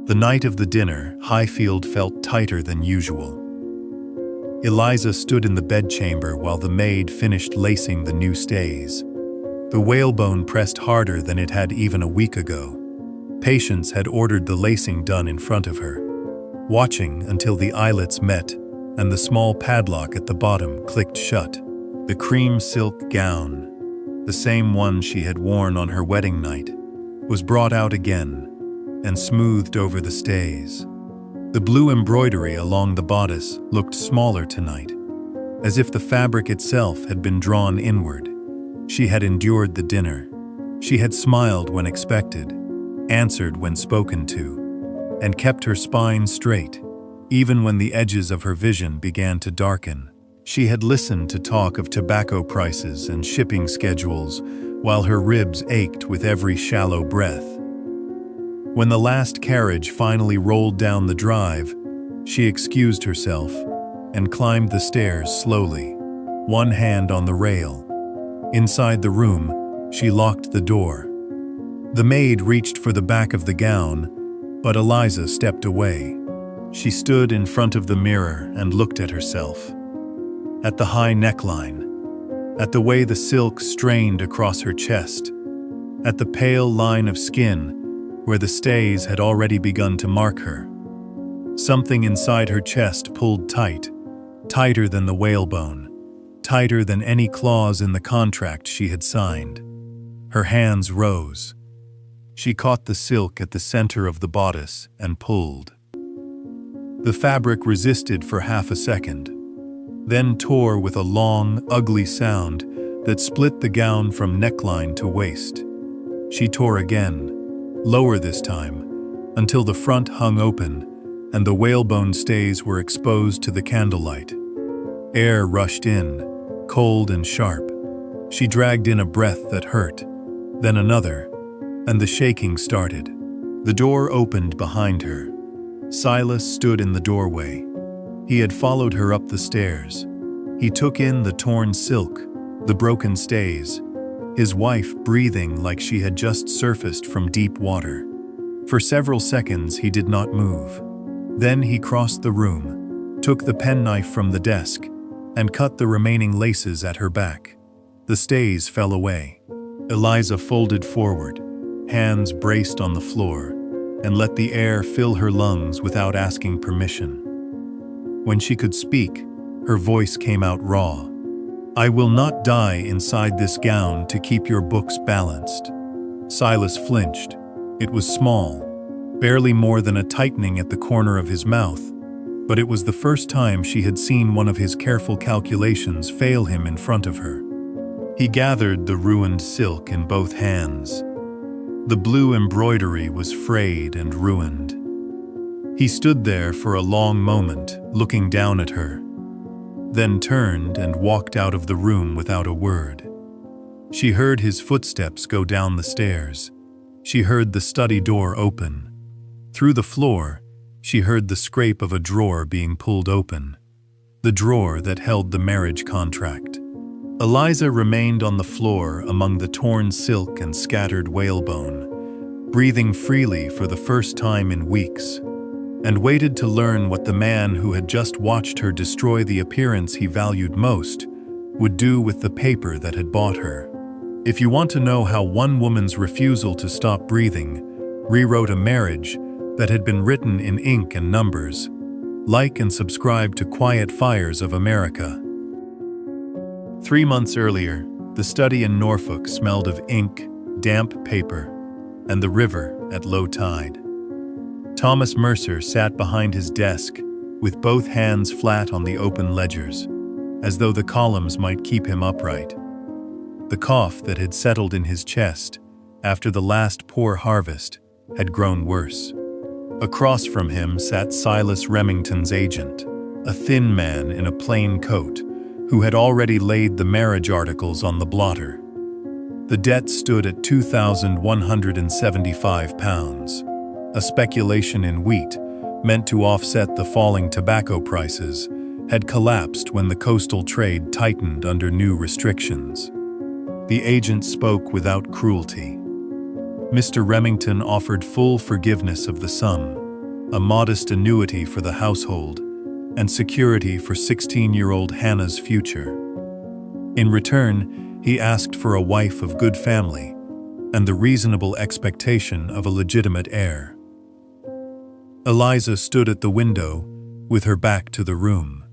The night of the dinner, Highfield felt tighter than usual. Eliza stood in the bedchamber while the maid finished lacing the new stays. The whalebone pressed harder than it had even a week ago. Patience had ordered the lacing done in front of her, watching until the eyelets met and the small padlock at the bottom clicked shut. The cream silk gown, the same one she had worn on her wedding night, was brought out again and smoothed over the stays. The blue embroidery along the bodice looked smaller tonight, as if the fabric itself had been drawn inward. She had endured the dinner. She had smiled when expected, answered when spoken to, and kept her spine straight, even when the edges of her vision began to darken. She had listened to talk of tobacco prices and shipping schedules, while her ribs ached with every shallow breath. When the last carriage finally rolled down the drive, she excused herself and climbed the stairs slowly, one hand on the rail. Inside the room, she locked the door. The maid reached for the back of the gown, but Eliza stepped away. She stood in front of the mirror and looked at herself. At the high neckline, at the way the silk strained across her chest, at the pale line of skin where the stays had already begun to mark her. Something inside her chest pulled tight, tighter than the whalebone, tighter than any clause in the contract she had signed. Her hands rose. She caught the silk at the center of the bodice and pulled. The fabric resisted for half a second, then tore with a long, ugly sound that split the gown from neckline to waist. She tore again, lower this time, until the front hung open and the whalebone stays were exposed to the candlelight. Air rushed in, cold and sharp. She dragged in a breath that hurt, then another, and the shaking started. The door opened behind her. Silas stood in the doorway. He had followed her up the stairs. He took in the torn silk, the broken stays, his wife breathing like she had just surfaced from deep water. For several seconds he did not move. Then he crossed the room, took the penknife from the desk, and cut the remaining laces at her back. The stays fell away. Eliza folded forward, hands braced on the floor, and let the air fill her lungs without asking permission. When she could speak, her voice came out raw. "I will not die inside this gown to keep your books balanced." Silas flinched. It was small, barely more than a tightening at the corner of his mouth, but it was the first time she had seen one of his careful calculations fail him in front of her. He gathered the ruined silk in both hands. The blue embroidery was frayed and ruined. He stood there for a long moment, looking down at her, then turned and walked out of the room without a word. She heard his footsteps go down the stairs. She heard the study door open. Through the floor, she heard the scrape of a drawer being pulled open, the drawer that held the marriage contract. Eliza remained on the floor among the torn silk and scattered whalebone, breathing freely for the first time in weeks, and waited to learn what the man who had just watched her destroy the appearance he valued most would do with the paper that had bought her. If you want to know how one woman's refusal to stop breathing rewrote a marriage that had been written in ink and numbers, like and subscribe to Quiet Fires of America. 3 months earlier, the study in Norfolk smelled of ink, damp paper, and the river at low tide. Thomas Mercer sat behind his desk, with both hands flat on the open ledgers, as though the columns might keep him upright. The cough that had settled in his chest after the last poor harvest had grown worse. Across from him sat Silas Remington's agent, a thin man in a plain coat, who had already laid the marriage articles on the blotter. The debt stood at £2,175. A speculation in wheat, meant to offset the falling tobacco prices, had collapsed when the coastal trade tightened under new restrictions. The agent spoke without cruelty. Mr. Remington offered full forgiveness of the sum, a modest annuity for the household, and security for 16-year-old Hannah's future. In return, he asked for a wife of good family and the reasonable expectation of a legitimate heir. Eliza stood at the window, with her back to the room.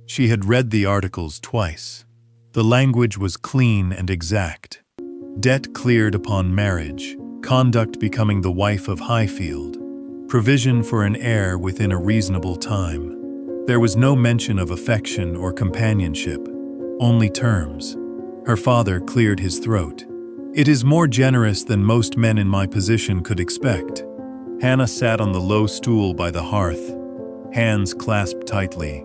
She had read the articles twice. The language was clean and exact. Debt cleared upon marriage, conduct becoming the wife of Highfield, provision for an heir within a reasonable time. There was no mention of affection or companionship, only terms. Her father cleared his throat. "It is more generous than most men in my position could expect." Hannah sat on the low stool by the hearth, hands clasped tightly,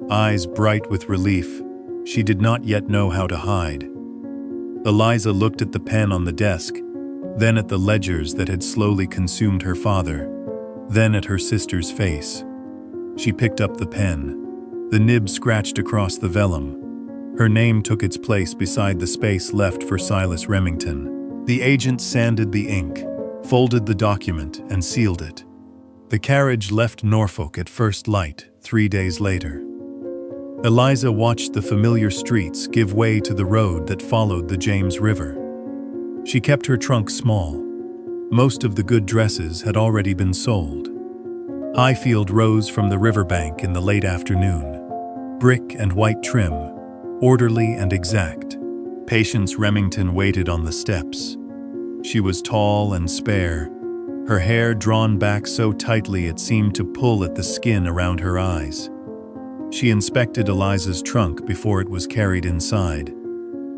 eyes bright with relief she did not yet know how to hide. Eliza looked at the pen on the desk, then at the ledgers that had slowly consumed her father, then at her sister's face. She picked up the pen. The nib scratched across the vellum. Her name took its place beside the space left for Silas Remington. The agent sanded the ink, folded the document, and sealed it. The carriage left Norfolk at first light 3 days later. Eliza watched the familiar streets give way to the road that followed the James River. She kept her trunk small. Most of the good dresses had already been sold. Highfield rose from the riverbank in the late afternoon, brick and white trim, orderly and exact. Patience Remington waited on the steps. She was tall and spare, her hair drawn back so tightly it seemed to pull at the skin around her eyes. She inspected Eliza's trunk before it was carried inside,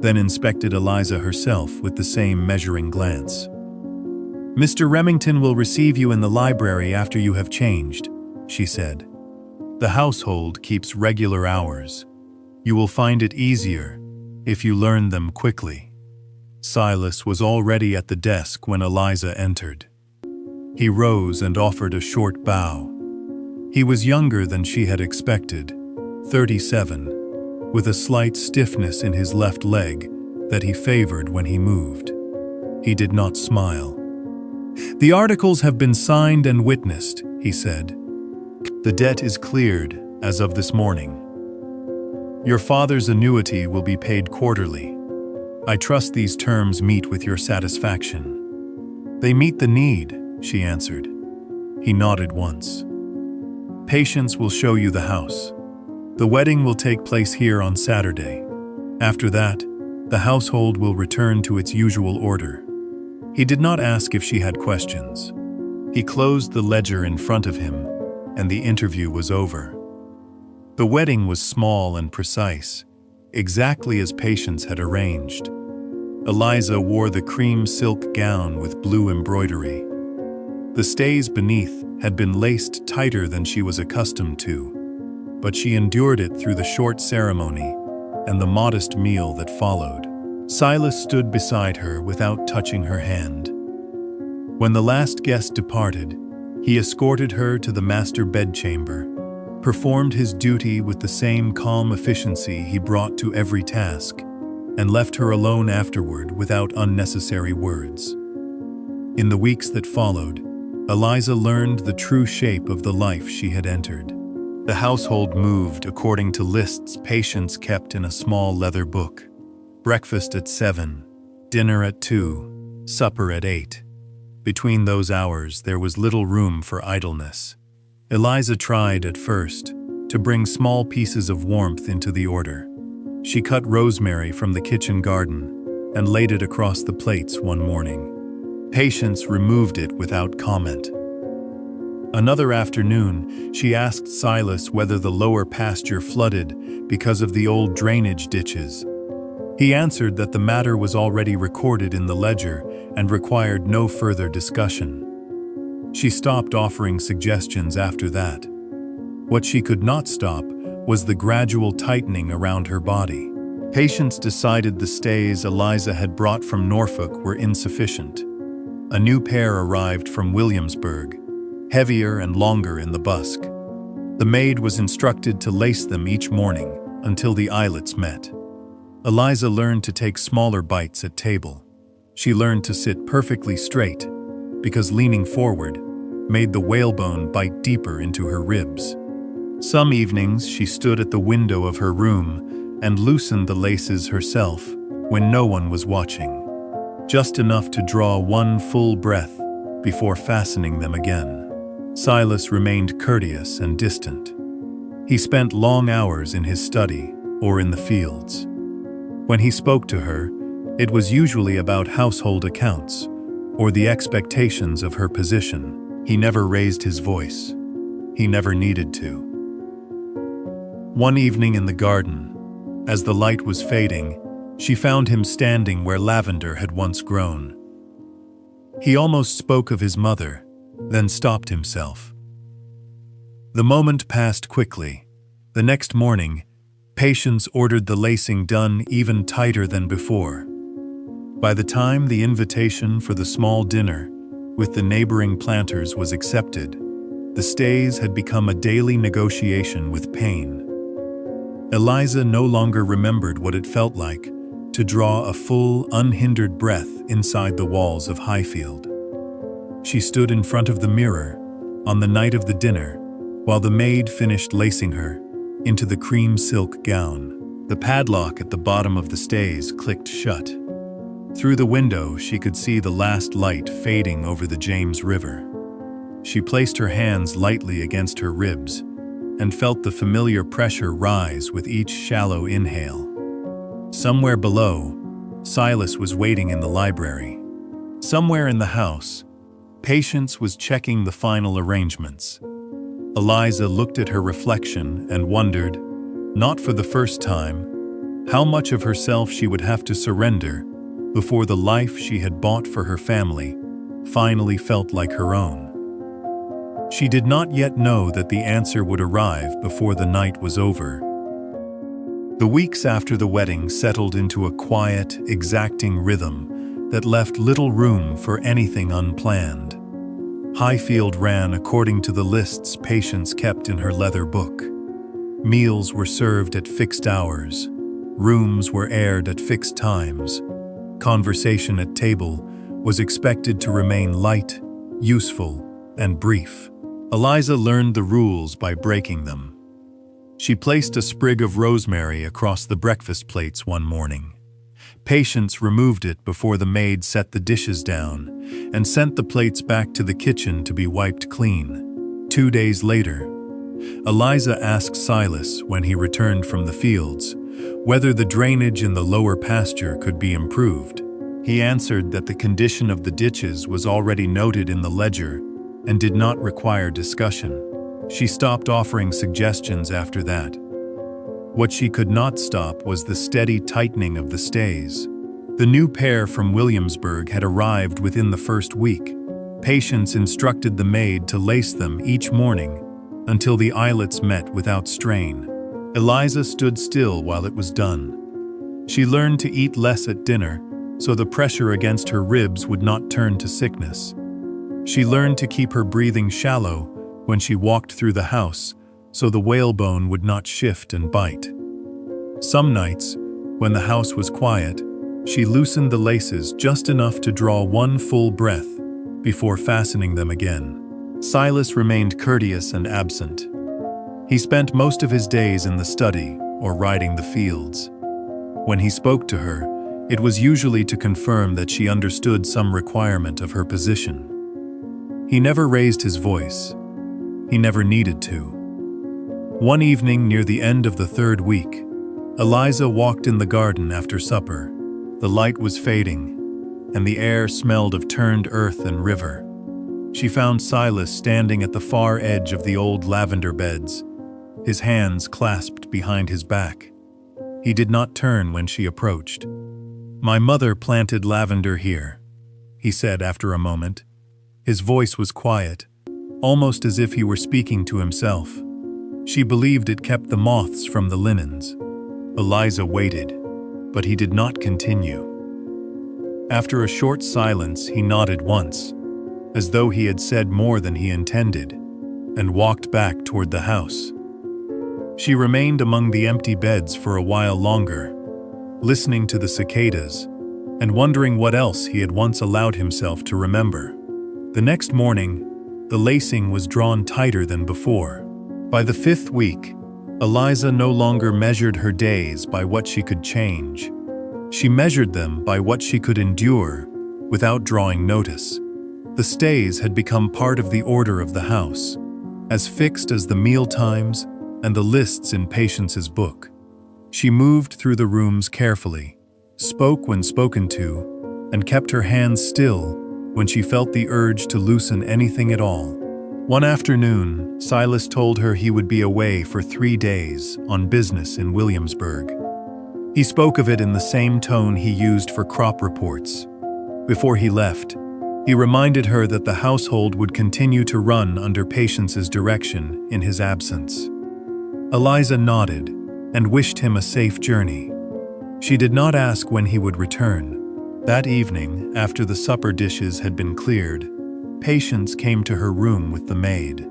then inspected Eliza herself with the same measuring glance. "Mr. Remington will receive you in the library after you have changed," she said. "The household keeps regular hours. You will find it easier if you learn them quickly." Silas was already at the desk when Eliza entered. He rose and offered a short bow. He was younger than she had expected, 37, with a slight stiffness in his left leg that he favored when he moved. He did not smile. "The articles have been signed and witnessed," he said. "The debt is cleared as of this morning. Your father's annuity will be paid quarterly. I trust these terms meet with your satisfaction." "They meet the need," she answered. He nodded once. "Patience will show you the house. The wedding will take place here on Saturday. After that, the household will return to its usual order." He did not ask if she had questions. He closed the ledger in front of him, and the interview was over. The wedding was small and precise, exactly as Patience had arranged. Eliza wore the cream silk gown with blue embroidery. The stays beneath had been laced tighter than she was accustomed to, but she endured it through the short ceremony and the modest meal that followed. Silas stood beside her without touching her hand. When the last guest departed, he escorted her to the master bedchamber, performed his duty with the same calm efficiency he brought to every task, and left her alone afterward without unnecessary words. In the weeks that followed, Eliza learned the true shape of the life she had entered. The household moved according to lists Patience kept in a small leather book. Breakfast at 7, dinner at 2, supper at 8. Between those hours, there was little room for idleness. Eliza tried, at first, to bring small pieces of warmth into the order. She cut rosemary from the kitchen garden and laid it across the plates one morning. Patience removed it without comment. Another afternoon, she asked Silas whether the lower pasture flooded because of the old drainage ditches. He answered that the matter was already recorded in the ledger and required no further discussion. She stopped offering suggestions after that. What she could not stop was the gradual tightening around her body. Patience decided the stays Eliza had brought from Norfolk were insufficient. A new pair arrived from Williamsburg, heavier and longer in the busk. The maid was instructed to lace them each morning until the eyelets met. Eliza learned to take smaller bites at table. She learned to sit perfectly straight, because leaning forward, made the whalebone bite deeper into her ribs. Some evenings she stood at the window of her room and loosened the laces herself when no one was watching, just enough to draw one full breath before fastening them again. Silas remained courteous and distant. He spent long hours in his study or in the fields. When he spoke to her, it was usually about household accounts or the expectations of her position. He never raised his voice. He never needed to. One evening in the garden, as the light was fading, she found him standing where lavender had once grown. He almost spoke of his mother, then stopped himself. The moment passed quickly. The next morning, Patience ordered the lacing done even tighter than before. By the time the invitation for the small dinner with the neighboring planters was accepted, the stays had become a daily negotiation with pain. Eliza no longer remembered what it felt like to draw a full, unhindered breath inside the walls of Highfield. She stood in front of the mirror on the night of the dinner while the maid finished lacing her into the cream silk gown. The padlock at the bottom of the stays clicked shut. Through the window, she could see the last light fading over the James River. She placed her hands lightly against her ribs and felt the familiar pressure rise with each shallow inhale. Somewhere below, Silas was waiting in the library. Somewhere in the house, Patience was checking the final arrangements. Eliza looked at her reflection and wondered, not for the first time, how much of herself she would have to surrender before the life she had bought for her family finally felt like her own. She did not yet know that the answer would arrive before the night was over. The weeks after the wedding settled into a quiet, exacting rhythm that left little room for anything unplanned. Highfield ran according to the lists Patience kept in her leather book. Meals were served at fixed hours. Rooms were aired at fixed times. Conversation at table was expected to remain light, useful, and brief. Eliza learned the rules by breaking them. She placed a sprig of rosemary across the breakfast plates one morning. Patience removed it before the maid set the dishes down and sent the plates back to the kitchen to be wiped clean. 2 days later, Eliza asked Silas when he returned from the fields whether the drainage in the lower pasture could be improved. He answered that the condition of the ditches was already noted in the ledger and did not require discussion. She stopped offering suggestions after that. What she could not stop was the steady tightening of the stays. The new pair from Williamsburg had arrived within the first week. Patience instructed the maid to lace them each morning until the eyelets met without strain. Eliza stood still while it was done. She learned to eat less at dinner so the pressure against her ribs would not turn to sickness. She learned to keep her breathing shallow when she walked through the house so the whalebone would not shift and bite. Some nights, when the house was quiet, she loosened the laces just enough to draw one full breath before fastening them again. Silas remained courteous and absent. He spent most of his days in the study or riding the fields. When he spoke to her, it was usually to confirm that she understood some requirement of her position. He never raised his voice. He never needed to. One evening near the end of the third week, Eliza walked in the garden after supper. The light was fading, and the air smelled of turned earth and river. She found Silas standing at the far edge of the old lavender beds, his hands clasped behind his back. He did not turn when she approached. "My mother planted lavender here," he said after a moment. His voice was quiet, almost as if he were speaking to himself. She believed it kept the moths from the linens. Eliza waited, but he did not continue. After a short silence, he nodded once, as though he had said more than he intended, and walked back toward the house. She remained among the empty beds for a while longer, listening to the cicadas and wondering what else he had once allowed himself to remember. The next morning, The lacing was drawn tighter than before. By the 5th week, Eliza no longer measured her days by what she could change. She measured them by what she could endure without drawing notice. The stays had become part of the order of the house, as fixed as the meal times and the lists in Patience's book. She moved through the rooms carefully, spoke when spoken to, and kept her hands still when she felt the urge to loosen anything at all. One afternoon, Silas told her he would be away for 3 days on business in Williamsburg. He spoke of it in the same tone he used for crop reports. Before he left, he reminded her that the household would continue to run under Patience's direction in his absence. Eliza nodded and wished him a safe journey. She did not ask when he would return. That evening, after the supper dishes had been cleared, Patience came to her room with the maid.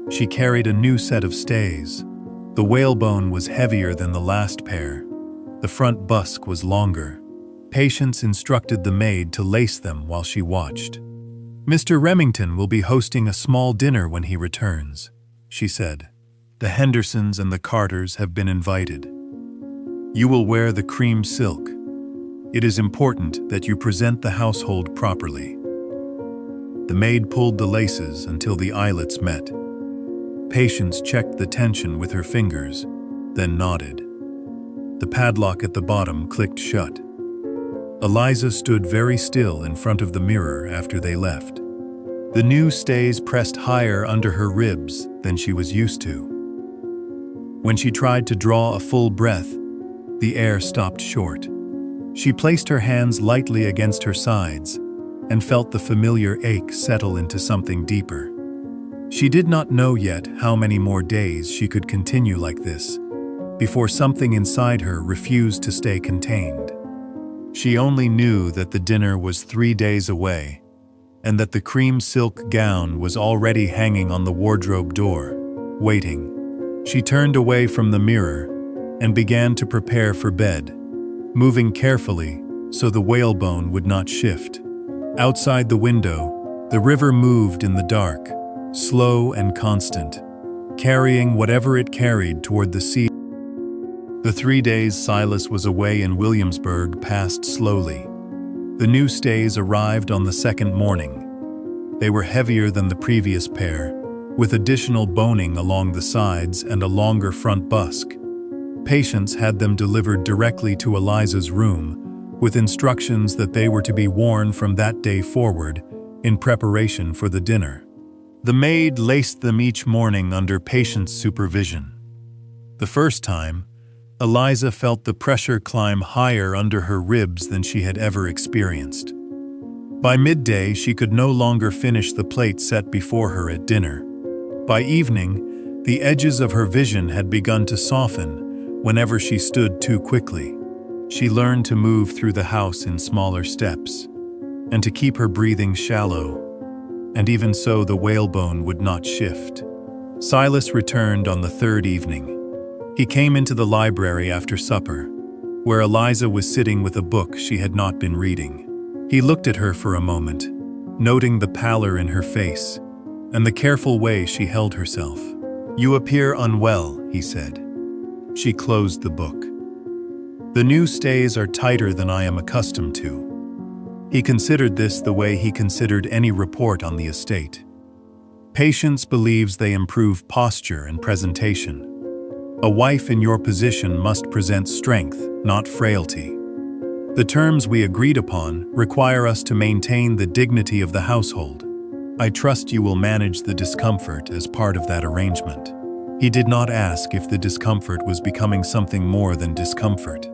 She carried a new set of stays. The whalebone was heavier than the last pair. The front busk was longer. Patience instructed the maid to lace them while she watched. "Mr. Remington will be hosting a small dinner when he returns," she said. "The Hendersons and the Carters have been invited. You will wear the cream silk. It is important that you present the household properly." The maid pulled the laces until the eyelets met. Patience checked the tension with her fingers, then nodded. The padlock at the bottom clicked shut. Eliza stood very still in front of the mirror after they left. The new stays pressed higher under her ribs than she was used to. When she tried to draw a full breath, the air stopped short. She placed her hands lightly against her sides and felt the familiar ache settle into something deeper. She did not know yet how many more days she could continue like this, before something inside her refused to stay contained. She only knew that the dinner was 3 days away, and that the cream silk gown was already hanging on the wardrobe door, waiting. She turned away from the mirror and began to prepare for bed, moving carefully so the whalebone would not shift. Outside the window, the river moved in the dark, slow and constant, carrying whatever it carried toward the sea. The 3 days Silas was away in Williamsburg passed slowly. The new stays arrived on the 2nd morning. They were heavier than the previous pair, with additional boning along the sides and a longer front busk. Patience had them delivered directly to Eliza's room, with instructions that they were to be worn from that day forward in preparation for the dinner. The maid laced them each morning under Patience's supervision. The first time, Eliza felt the pressure climb higher under her ribs than she had ever experienced. By midday, she could no longer finish the plate set before her at dinner. By evening, the edges of her vision had begun to soften whenever she stood too quickly. She learned to move through the house in smaller steps, and to keep her breathing shallow, and even so the whalebone would not shift. Silas returned on the 3rd evening. He came into the library after supper, where Eliza was sitting with a book she had not been reading. He looked at her for a moment, noting the pallor in her face, and the careful way she held herself. "You appear unwell," he said. She closed the book. "The new stays are tighter than I am accustomed to." He considered this the way he considered any report on the estate. Patience believes they improve posture and presentation. A wife in your position must present strength, not frailty. The terms we agreed upon require us to maintain the dignity of the household. I trust you will manage the discomfort as part of that arrangement. He did not ask if the discomfort was becoming something more than discomfort.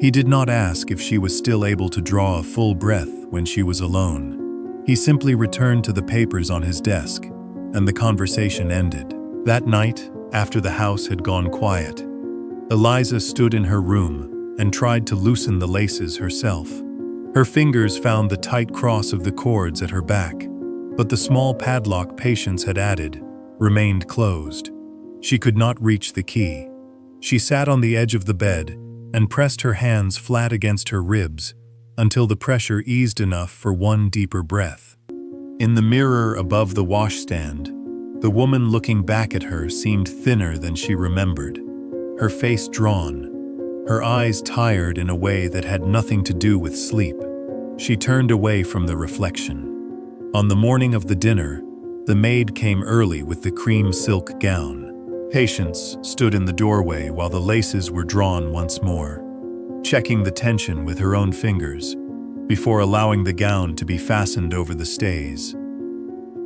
He did not ask if she was still able to draw a full breath when she was alone. He simply returned to the papers on his desk, and the conversation ended. That night, after the house had gone quiet, Eliza stood in her room and tried to loosen the laces herself. Her fingers found the tight cross of the cords at her back, but the small padlock Patience had added remained closed. She could not reach the key. She sat on the edge of the bed and pressed her hands flat against her ribs until the pressure eased enough for one deeper breath. In the mirror above the washstand, the woman looking back at her seemed thinner than she remembered, her face drawn, her eyes tired in a way that had nothing to do with sleep. She turned away from the reflection. On the morning of the dinner, the maid came early with the cream silk gown. Patience stood in the doorway while the laces were drawn once more, checking the tension with her own fingers before allowing the gown to be fastened over the stays.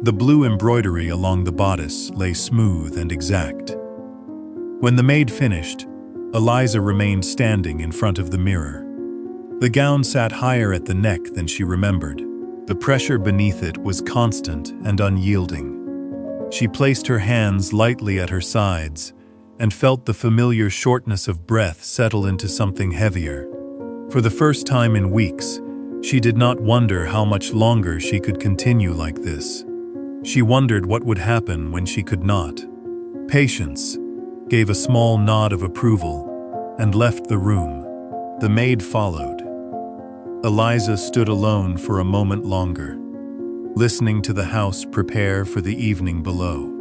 The blue embroidery along the bodice lay smooth and exact. When the maid finished, Eliza remained standing in front of the mirror. The gown sat higher at the neck than she remembered. The pressure beneath it was constant and unyielding. She placed her hands lightly at her sides and felt the familiar shortness of breath settle into something heavier. For the first time in weeks, she did not wonder how much longer she could continue like this. She wondered what would happen when she could not. Patience gave a small nod of approval and left the room. The maid followed. Eliza stood alone for a moment longer, listening to the house prepare for the evening below.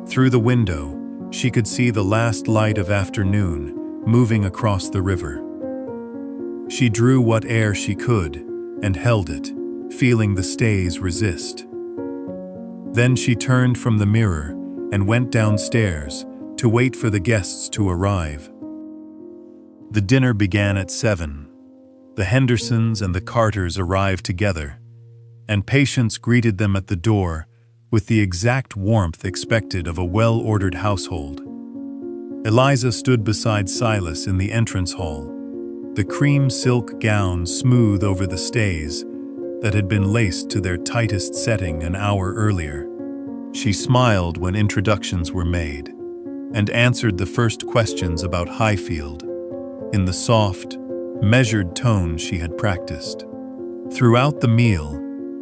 Through the window, she could see the last light of afternoon moving across the river. She drew what air she could and held it, feeling the stays resist. Then she turned from the mirror and went downstairs to wait for the guests to arrive. The dinner began at 7. The Hendersons and the Carters arrived together, and Patience greeted them at the door with the exact warmth expected of a well-ordered household. Eliza stood beside Silas in the entrance hall, the cream silk gown smooth over the stays that had been laced to their tightest setting an hour earlier. She smiled when introductions were made and answered the first questions about Highfield in the soft, measured tone she had practiced. Throughout the meal,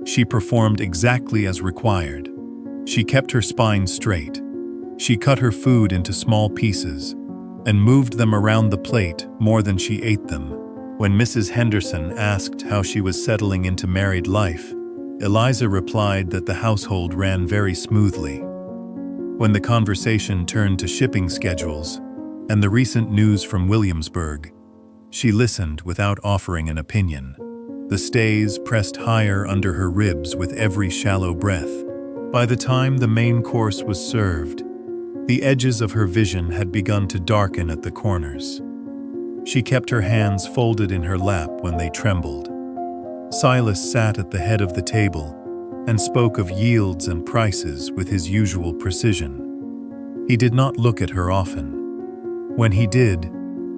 she performed exactly as required. She kept her spine straight. She cut her food into small pieces and moved them around the plate more than she ate them. When Mrs. Henderson asked how she was settling into married life, Eliza replied that the household ran very smoothly. When the conversation turned to shipping schedules and the recent news from Williamsburg, she listened without offering an opinion. The stays pressed higher under her ribs with every shallow breath. By the time the main course was served, the edges of her vision had begun to darken at the corners. She kept her hands folded in her lap when they trembled. Silas sat at the head of the table and spoke of yields and prices with his usual precision. He did not look at her often. When he did,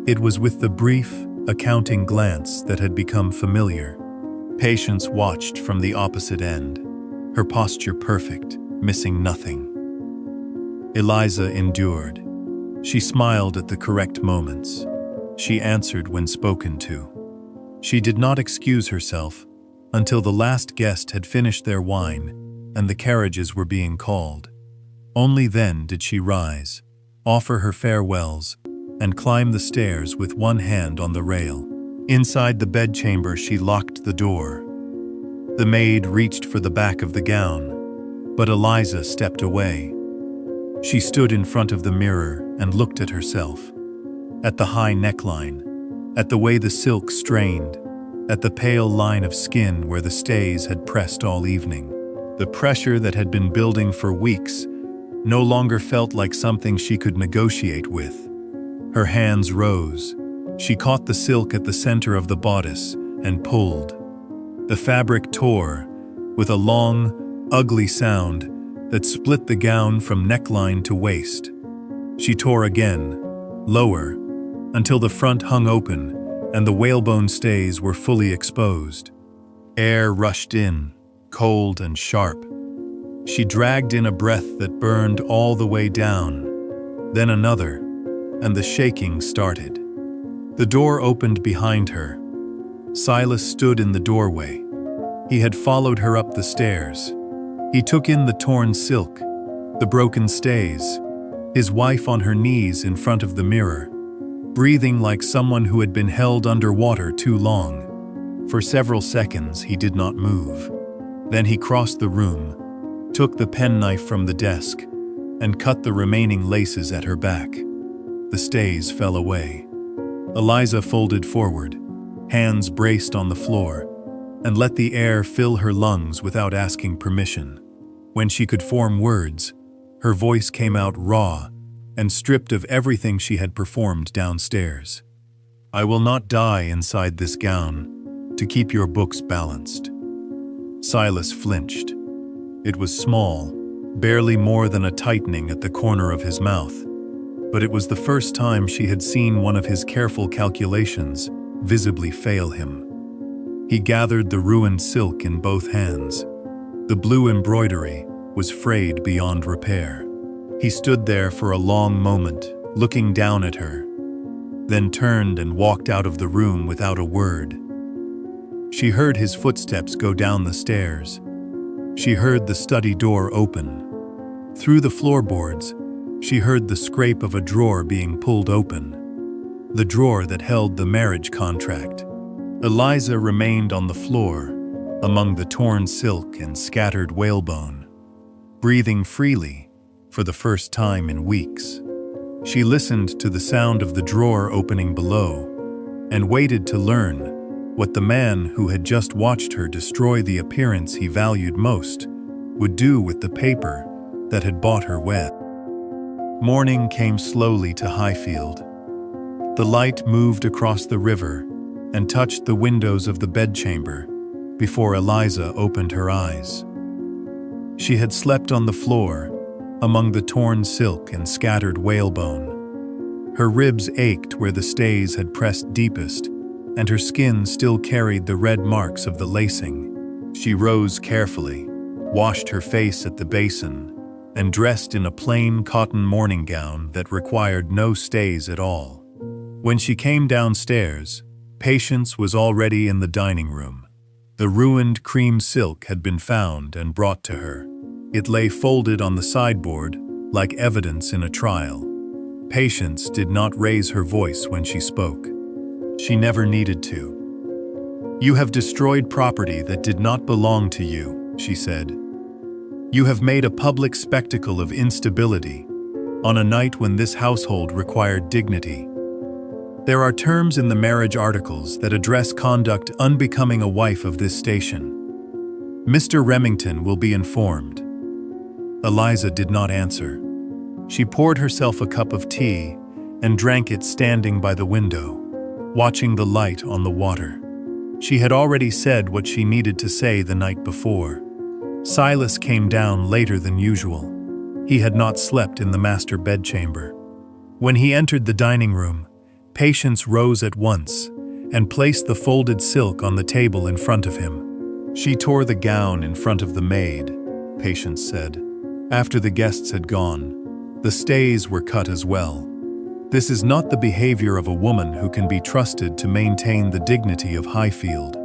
it was with the brief, accounting glance that had become familiar. Patience watched from the opposite end, her posture perfect, missing nothing. Eliza endured. She smiled at the correct moments. She answered when spoken to. She did not excuse herself until the last guest had finished their wine and the carriages were being called. Only then did she rise, offer her farewells, and climb the stairs with one hand on the rail. Inside the bedchamber, she locked the door. The maid reached for the back of the gown, but Eliza stepped away. She stood in front of the mirror and looked at herself, at the high neckline, at the way the silk strained, at the pale line of skin where the stays had pressed all evening. The pressure that had been building for weeks no longer felt like something she could negotiate with. Her hands rose. She caught the silk at the center of the bodice and pulled. The fabric tore with a long, ugly sound that split the gown from neckline to waist. She tore again, lower, until the front hung open and the whalebone stays were fully exposed. Air rushed in, cold and sharp. She dragged in a breath that burned all the way down, then another, and the shaking started. The door opened behind her. Silas stood in the doorway. He had followed her up the stairs. He took in the torn silk, the broken stays, his wife on her knees in front of the mirror, breathing like someone who had been held underwater too long. For several seconds he did not move. Then he crossed the room, took the penknife from the desk, and cut the remaining laces at her back. The stays fell away. Eliza folded forward, hands braced on the floor, and let the air fill her lungs without asking permission. When she could form words, her voice came out raw and stripped of everything she had performed downstairs. "I will not die inside this gown to keep your books balanced." Silas flinched. It was small, barely more than a tightening at the corner of his mouth, but it was the first time she had seen one of his careful calculations visibly fail him. He gathered the ruined silk in both hands. The blue embroidery was frayed beyond repair. He stood there for a long moment, looking down at her, then turned and walked out of the room without a word. She heard his footsteps go down the stairs. She heard the study door open. Through the floorboards, she heard the scrape of a drawer being pulled open, the drawer that held the marriage contract. Eliza remained on the floor, among the torn silk and scattered whalebone, breathing freely for the first time in weeks. She listened to the sound of the drawer opening below and waited to learn what the man who had just watched her destroy the appearance he valued most would do with the paper that had bought her wed. Morning came slowly to Highfield. The light moved across the river and touched the windows of the bedchamber before Eliza opened her eyes. She had slept on the floor, among the torn silk and scattered whalebone. Her ribs ached where the stays had pressed deepest, and her skin still carried the red marks of the lacing. She rose carefully, washed her face at the basin, and dressed in a plain cotton morning gown that required no stays at all. When she came downstairs, Patience was already in the dining room. The ruined cream silk had been found and brought to her. It lay folded on the sideboard, like evidence in a trial. Patience did not raise her voice when she spoke. She never needed to. "You have destroyed property that did not belong to you," she said. "You have made a public spectacle of instability on a night when this household required dignity. There are terms in the marriage articles that address conduct unbecoming a wife of this station. Mr. Remington will be informed." Eliza did not answer. She poured herself a cup of tea and drank it standing by the window, watching the light on the water. She had already said what she needed to say the night before. Silas came down later than usual. He had not slept in the master bedchamber. When he entered the dining room, Patience rose at once and placed the folded silk on the table in front of him. "She tore the gown in front of the maid," Patience said. "After the guests had gone, the stays were cut as well. This is not the behavior of a woman who can be trusted to maintain the dignity of Highfield.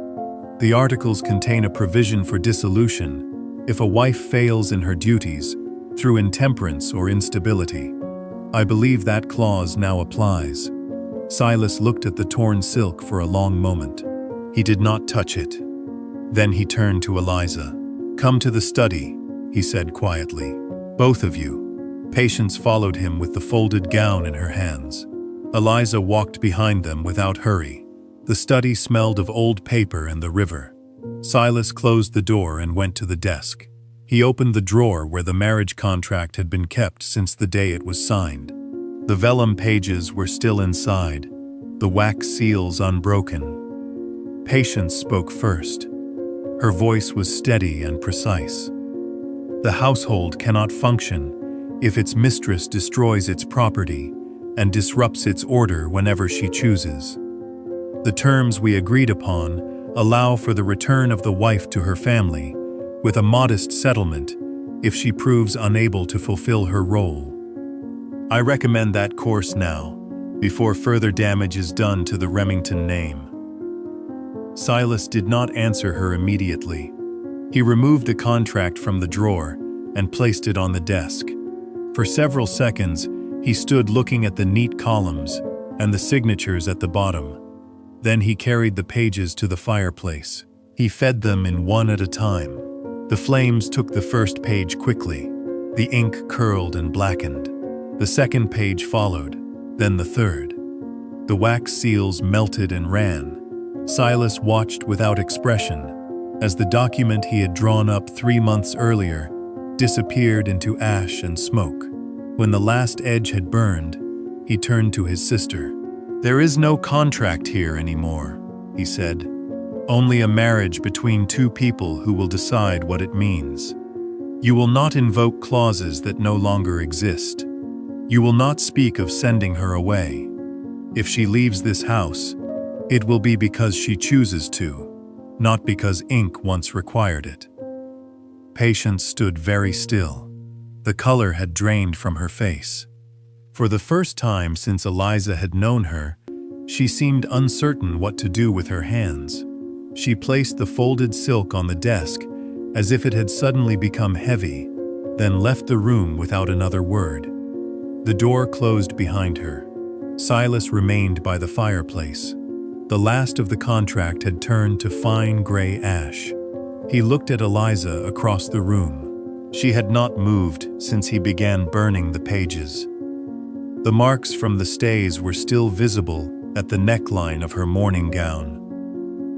The articles contain a provision for dissolution if a wife fails in her duties through intemperance or instability. I believe that clause now applies." Silas looked at the torn silk for a long moment. He did not touch it. Then he turned to Eliza. "Come to the study," he said quietly. "Both of you." Patience followed him with the folded gown in her hands. Eliza walked behind them without hurry. The study smelled of old paper and the river. Silas closed the door and went to the desk. He opened the drawer where the marriage contract had been kept since the day it was signed. The vellum pages were still inside, the wax seals unbroken. Patience spoke first. Her voice was steady and precise. "The household cannot function if its mistress destroys its property and disrupts its order whenever she chooses. The terms we agreed upon allow for the return of the wife to her family, with a modest settlement if she proves unable to fulfill her role. I recommend that course now, before further damage is done to the Remington name." Silas did not answer her immediately. He removed the contract from the drawer and placed it on the desk. For several seconds, he stood looking at the neat columns and the signatures at the bottom. Then he carried the pages to the fireplace. He fed them in one at a time. The flames took the first page quickly. The ink curled and blackened. The second page followed, then the third. The wax seals melted and ran. Silas watched without expression as the document he had drawn up 3 months earlier disappeared into ash and smoke. When the last edge had burned, he turned to his sister. "There is no contract here anymore," he said. "Only a marriage between two people who will decide what it means. You will not invoke clauses that no longer exist. You will not speak of sending her away. If she leaves this house, it will be because she chooses to, not because ink once required it." Patience stood very still. The color had drained from her face. For the first time since Eliza had known her, she seemed uncertain what to do with her hands. She placed the folded silk on the desk as if it had suddenly become heavy, then left the room without another word. The door closed behind her. Silas remained by the fireplace. The last of the contract had turned to fine gray ash. He looked at Eliza across the room. She had not moved since he began burning the pages. The marks from the stays were still visible at the neckline of her morning gown.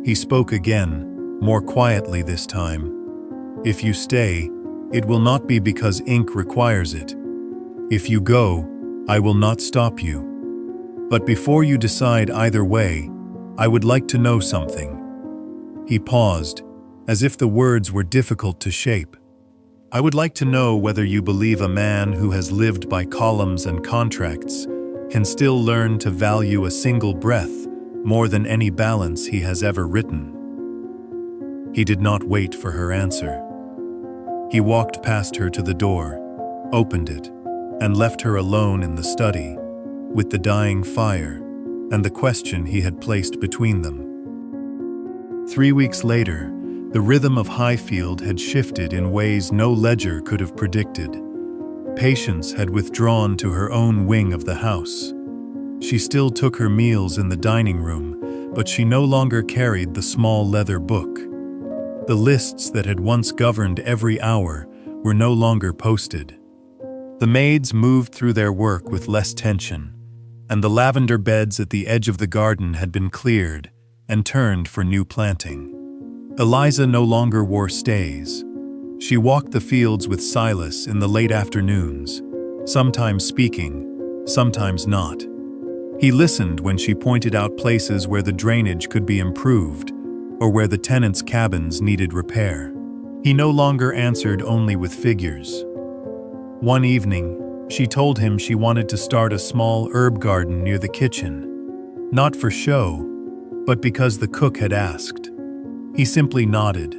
He spoke again, more quietly this time. "If you stay, it will not be because ink requires it. If you go, I will not stop you. But before you decide either way, I would like to know something." He paused, as if the words were difficult to shape. "I would like to know whether you believe a man who has lived by columns and contracts can still learn to value a single breath more than any balance he has ever written." He did not wait for her answer. He walked past her to the door, opened it, and left her alone in the study, with the dying fire and the question he had placed between them. 3 weeks later, the rhythm of Highfield had shifted in ways no ledger could have predicted. Patience had withdrawn to her own wing of the house. She still took her meals in the dining room, but she no longer carried the small leather book. The lists that had once governed every hour were no longer posted. The maids moved through their work with less tension, and the lavender beds at the edge of the garden had been cleared and turned for new planting. Eliza no longer wore stays. She walked the fields with Silas in the late afternoons, sometimes speaking, sometimes not. He listened when she pointed out places where the drainage could be improved or where the tenants' cabins needed repair. He no longer answered only with figures. One evening, she told him she wanted to start a small herb garden near the kitchen, not for show, but because the cook had asked. He simply nodded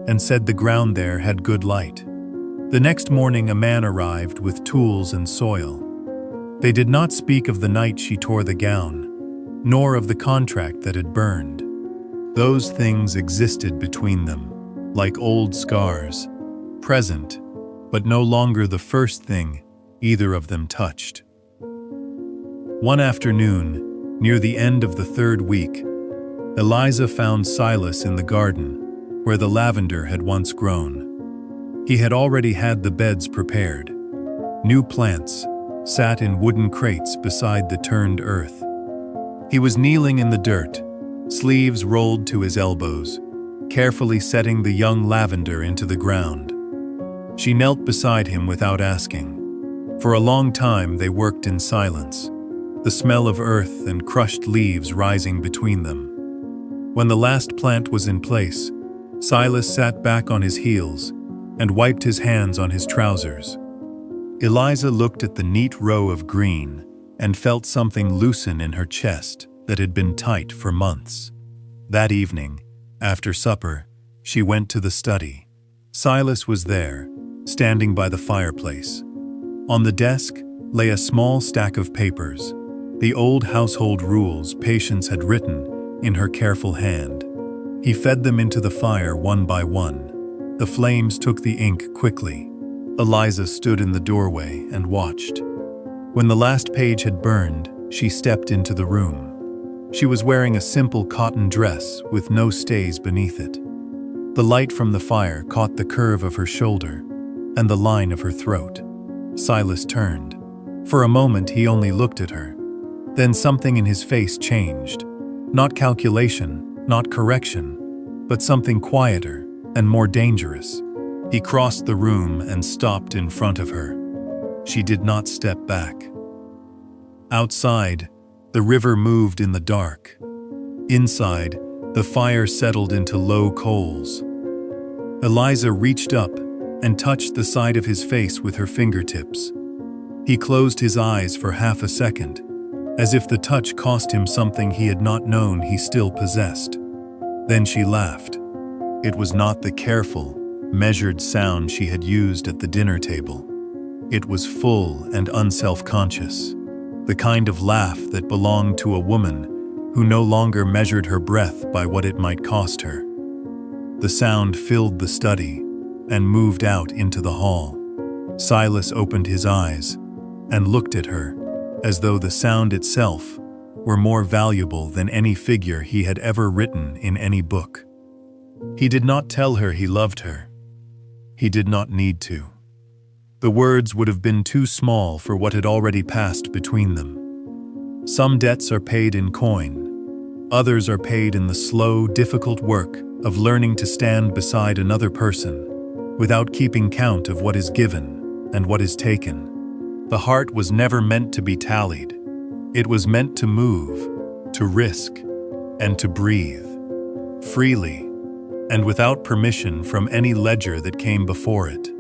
and said the ground there had good light. The next morning a man arrived with tools and soil. They did not speak of the night she tore the gown, nor of the contract that had burned. Those things existed between them, like old scars, present, but no longer the first thing either of them touched. One afternoon, near the end of the 3rd week, Eliza found Silas in the garden, where the lavender had once grown. He had already had the beds prepared. New plants sat in wooden crates beside the turned earth. He was kneeling in the dirt, sleeves rolled to his elbows, carefully setting the young lavender into the ground. She knelt beside him without asking. For a long time they worked in silence, the smell of earth and crushed leaves rising between them. When the last plant was in place, Silas sat back on his heels and wiped his hands on his trousers. Eliza looked at the neat row of green and felt something loosen in her chest that had been tight for months. That evening, after supper, she went to the study. Silas was there, standing by the fireplace. On the desk lay a small stack of papers, the old household rules Patience had written in her careful hand. He fed them into the fire one by one. The flames took the ink quickly. Eliza stood in the doorway and watched. When the last page had burned, she stepped into the room. She was wearing a simple cotton dress with no stays beneath it. The light from the fire caught the curve of her shoulder and the line of her throat. Silas turned. For a moment he only looked at her. Then something in his face changed. Not calculation, not correction, but something quieter and more dangerous. He crossed the room and stopped in front of her. She did not step back. Outside, the river moved in the dark. Inside, the fire settled into low coals. Eliza reached up and touched the side of his face with her fingertips. He closed his eyes for half a second, as if the touch cost him something he had not known he still possessed. Then she laughed. It was not the careful, measured sound she had used at the dinner table. It was full and unself-conscious, the kind of laugh that belonged to a woman who no longer measured her breath by what it might cost her. The sound filled the study and moved out into the hall. Silas opened his eyes and looked at her, as though the sound itself were more valuable than any figure he had ever written in any book. He did not tell her he loved her. He did not need to. The words would have been too small for what had already passed between them. Some debts are paid in coin. Others are paid in the slow, difficult work of learning to stand beside another person without keeping count of what is given and what is taken. The heart was never meant to be tallied. It was meant to move, to risk, and to breathe, freely, and without permission from any ledger that came before it.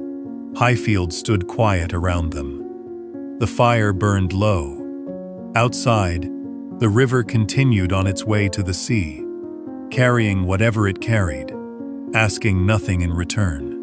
Highfield stood quiet around them. The fire burned low. Outside, the river continued on its way to the sea, carrying whatever it carried, asking nothing in return.